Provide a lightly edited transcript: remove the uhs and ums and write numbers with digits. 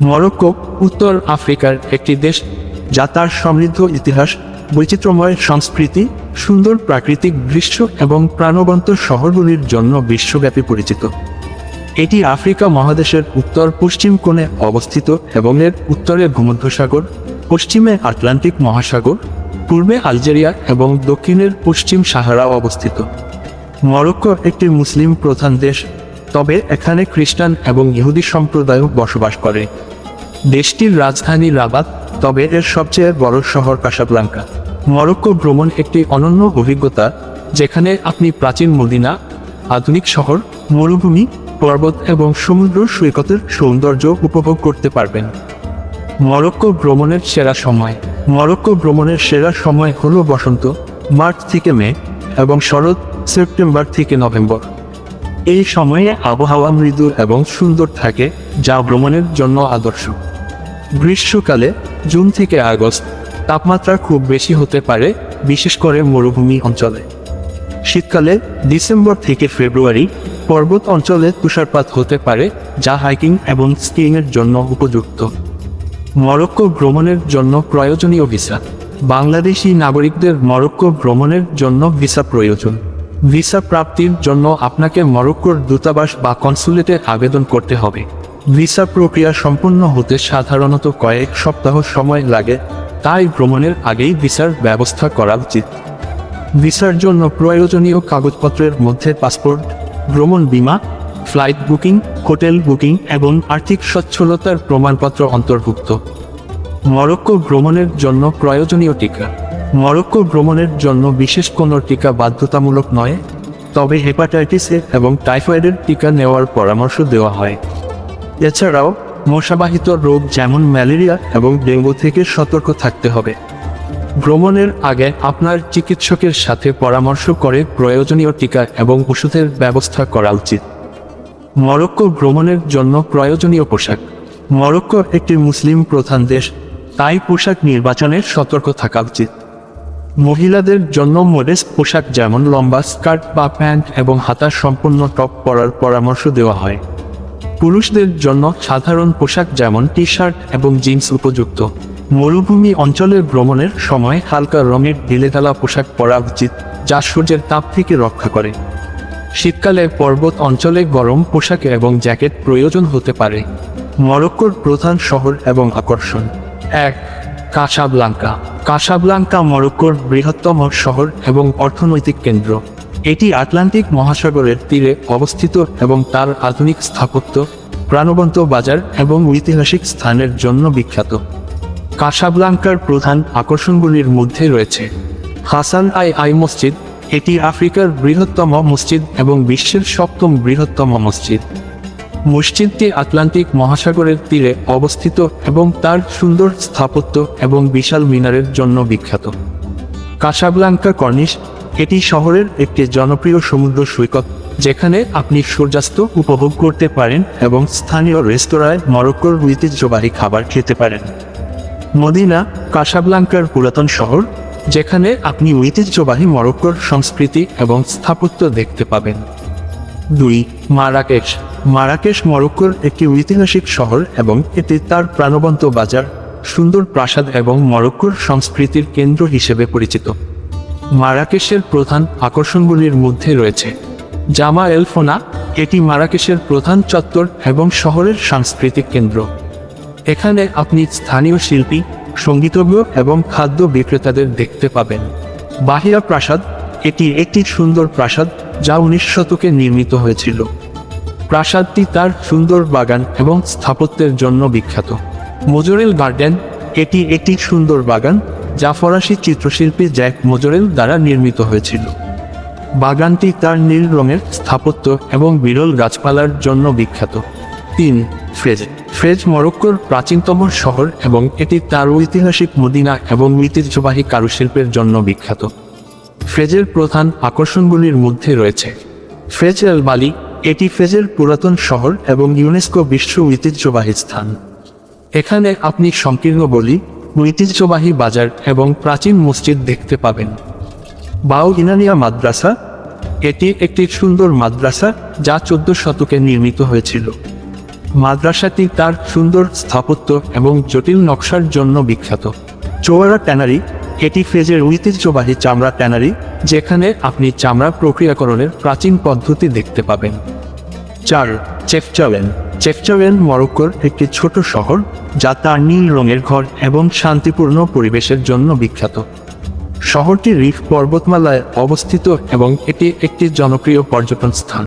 Morocco উত্তর আফ্রিকার একটি দেশ, যা তার সমৃদ্ধ ইতিহাস, বৈচিত্র্যময় সংস্কৃতি, সুন্দর প্রাকৃতিক দৃশ্য এবং প্রাণবন্ত শহরগুলির জন্য বিশ্বব্যাপী পরিচিত। এটি আফ্রিকা মহাদেশের উত্তর পশ্চিম কোণে অবস্থিত এবং এর উত্তরে ভূমধ্যসাগর, পশ্চিমে আটলান্টিক মহাসাগর, পূর্বে আলজেরিয়া এবং দক্ষিণের পশ্চিম সাহারা অবস্থিত। মরক্কো একটি মুসলিম প্রধান দেশ, তবে এখানে খ্রিস্টান এবং ইহুদি সম্প্রদায়ও বসবাস করে। দেশটির রাজধানী রাবাত, তবে এর সবচেয়ে বড় শহর কাসাব্লাঙ্কা। মরক্কো ভ্রমণ একটি অনন্য অভিজ্ঞতা, যেখানে আপনি প্রাচীন মদিনা, আধুনিক শহর, মরুভূমি, পর্বত এবং সমুদ্র সৈকতের সৌন্দর্য উপভোগ করতে পারবেন। মরক্কো ভ্রমণের সেরা সময়। মরক্কো ভ্রমণের সেরা সময় হলো বসন্ত, মার্চ থেকে মে, এবং শরৎ, সেপ্টেম্বর থেকে নভেম্বর। এই সময়ে আবহাওয়া মৃদু এবং সুন্দর থাকে, যা ভ্রমণের জন্য আদর্শ। গ্রীষ্মকালে জুন থেকে আগস্ট তাপমাত্রা খুব বেশি হতে পারে, বিশেষ করে মরুভূমি অঞ্চলে। শীতকালে ডিসেম্বর থেকে ফেব্রুয়ারি পর্বত অঞ্চলে তুষারপাত হতে পারে, যা হাইকিং এবং স্কিইংয়ের জন্য উপযুক্ত। মরক্কো ভ্রমণের জন্য প্রয়োজনীয় ভিসা। বাংলাদেশি নাগরিকদের মরক্কো ভ্রমণের জন্য ভিসা প্রয়োজন। ভিসা প্রাপ্তির জন্য আপনাকে মরক্কোর দূতাবাস বা কনসুলেটে আবেদন করতে হবে। ভিসা প্রক্রিয়া সম্পূর্ণ হতে সাধারণত কয়েক সপ্তাহ সময় লাগে, তাই ভ্রমণের আগেই ভিসার ব্যবস্থা করা উচিত। ভিসার জন্য প্রয়োজনীয় কাগজপত্রের মধ্যে পাসপোর্ট, ভ্রমণ বীমা, ফ্লাইট বুকিং, হোটেল বুকিং এবং আর্থিক সচ্ছলতার প্রমাণপত্র অন্তর্ভুক্ত। মরক্কো ভ্রমণের জন্য প্রয়োজনীয় টিকা। মরক্কো ভ্রমণের জন্য বিশেষ কোনো টিকা বাধ্যতামূলক নয়, তবে হেপাটাইটিস এ এবং টাইফয়েডের টিকা নেওয়ার পরামর্শ দেওয়া হয়। এছাড়াও মশাবাহিত রোগ যেমন ম্যালেরিয়া এবং ডেঙ্গু থেকে সতর্ক থাকতে হবে। ভ্রমণের আগে আপনার চিকিৎসকের সাথে পরামর্শ করে প্রয়োজনীয় টিকা এবং ওষুধের ব্যবস্থা করা উচিত। মরক্কো ভ্রমণের জন্য প্রয়োজনীয় পোশাক। মরক্কো একটি মুসলিম প্রধান দেশ, তাই পোশাক নির্বাচনে সতর্ক থাকা উচিত। মহিলাদের জন্য মডেস্ট পোশাক যেমন লম্বা স্কার্ট বা প্যান্ট এবং হাতা সম্পন্ন টপ পরার পরামর্শ দেওয়া হয়। পুরুষদের জন্য সাধারণ পোশাক যেমন টি শার্ট এবং জিন্স উপযুক্ত। মরুভূমি অঞ্চলের ভ্রমণের সময় হালকা রঙের ঢিলেঢালা পোশাক পরা উচিত, যা সূর্যের তাপ থেকে রক্ষা করে। শীতকালে পর্বত অঞ্চলে গরম পোশাক এবং জ্যাকেট প্রয়োজন হতে পারে। মরক্কোর প্রধান শহর এবং আকর্ষণ। 1. কাসাব্লাঙ্কা। কাসাব্লাঙ্কা মরক্কোর বৃহত্তম শহর এবং অর্থনৈতিক কেন্দ্র। এটি আটলান্টিক মহাসাগরের তীরে অবস্থিত এবং তার আধুনিক স্থাপত্য, প্রাণবন্ত বাজার এবং ঐতিহাসিক স্থানের জন্য বিখ্যাত। কাসাব্লাঙ্কার প্রধান আকর্ষণগুলির মধ্যে রয়েছে হাসান আই মসজিদ। এটি আফ্রিকার বৃহত্তম মসজিদ এবং বিশ্বের 7ম বৃহত্তম মসজিদ। মসজিদটি আটলান্টিক মহাসাগরের তীরে অবস্থিত এবং তার সুন্দর স্থাপত্য এবং বিশাল মিনারের জন্য বিখ্যাত। Casablanca corniche. এটি শহরের একটি জনপ্রিয় সমুদ্র সৈকত, যেখানে আপনি সূর্যাস্ত উপভোগ করতে পারেন এবং স্থানীয় রেস্তোরাঁয় মরক্কোর ঐতিহ্যবাহী খাবার খেতে পারেন। মদিনা, কাসাব্লাঙ্কার পুরাতন শহর, যেখানে আপনি ঐতিহ্যবাহী মরক্কোর সংস্কৃতি এবং স্থাপত্য দেখতে পাবেন। 2. মারাকেশ। মারাকেশ মরক্কোর একটি ঐতিহাসিক শহর এবং এটি তার প্রাণবন্ত বাজার, সুন্দর প্রাসাদ এবং মরক্কোর সংস্কৃতির কেন্দ্র হিসেবে পরিচিত। মারাকেশের প্রধান আকর্ষণগুলির মধ্যে রয়েছে জামা এল ফোনা। এটি মারাকেশের প্রধান চত্বর এবং শহরের সাংস্কৃতিক কেন্দ্র। এখানে আপনি স্থানীয় শিল্পী, সঙ্গীতজ্ঞ এবং খাদ্য বিক্রেতাদের দেখতে পাবেন। বাহিরা প্রাসাদ। এটি একটি সুন্দর প্রাসাদ, যা 19 শতকে নির্মিত হয়েছিল। প্রাসাদটি তার সুন্দর বাগান এবং স্থাপত্যের জন্য বিখ্যাত। মোজরেল গার্ডেন। এটি একটি সুন্দর বাগান, যা ফরাসি চিত্রশিল্পী জ্যাক মোজরেল দ্বারা নির্মিত হয়েছিল। বাগানটি তার নীল রঙের স্থাপত্য এবং বিরল গাছপালার জন্য বিখ্যাত। 3. ফেজ। ফেজ মরক্কোর প্রাচীনতম শহর এবং এটি তার ঐতিহাসিক মদিনা এবং ঐতিহ্যবাহী কারুশিল্পের জন্য বিখ্যাত। ফেজের প্রধান আকর্ষণগুলির মধ্যে রয়েছে ফেজ এল বালি। এটি ফেজের পুরাতন শহর এবং ইউনেস্কো বিশ্ব ঐতিহ্যবাহী স্থান। এখানে আপনি সংকীর্ণ গলি, ঐতিহ্যবাহী বাজার এবং প্রাচীন মসজিদ দেখতে পাবেন। বাউ ইনানিয়া মাদ্রাসা। এটি একটি সুন্দর মাদ্রাসা, যা 14 শতকে নির্মিত হয়েছিল। মাদ্রাসাটি তার সুন্দর স্থাপত্য এবং জটিল নকশার জন্য বিখ্যাত। চোয়ারা ট্যানারি, এটি ফেজের ঐতিহ্যবাহী চামড়া ট্যানারি, যেখানে আপনি চামড়া প্রক্রিয়াকরণের প্রাচীন পদ্ধতি দেখতে পাবেন। 4. চেফচাওয়েন। চেফচাওয়েন মরক্কোর একটি ছোট শহর, যা তার নীল রঙের ঘর এবং শান্তিপূর্ণ পরিবেশের জন্য বিখ্যাত। শহরটি রিফ পর্বতমালায় অবস্থিত এবং এটি একটি জনপ্রিয় পর্যটন স্থান।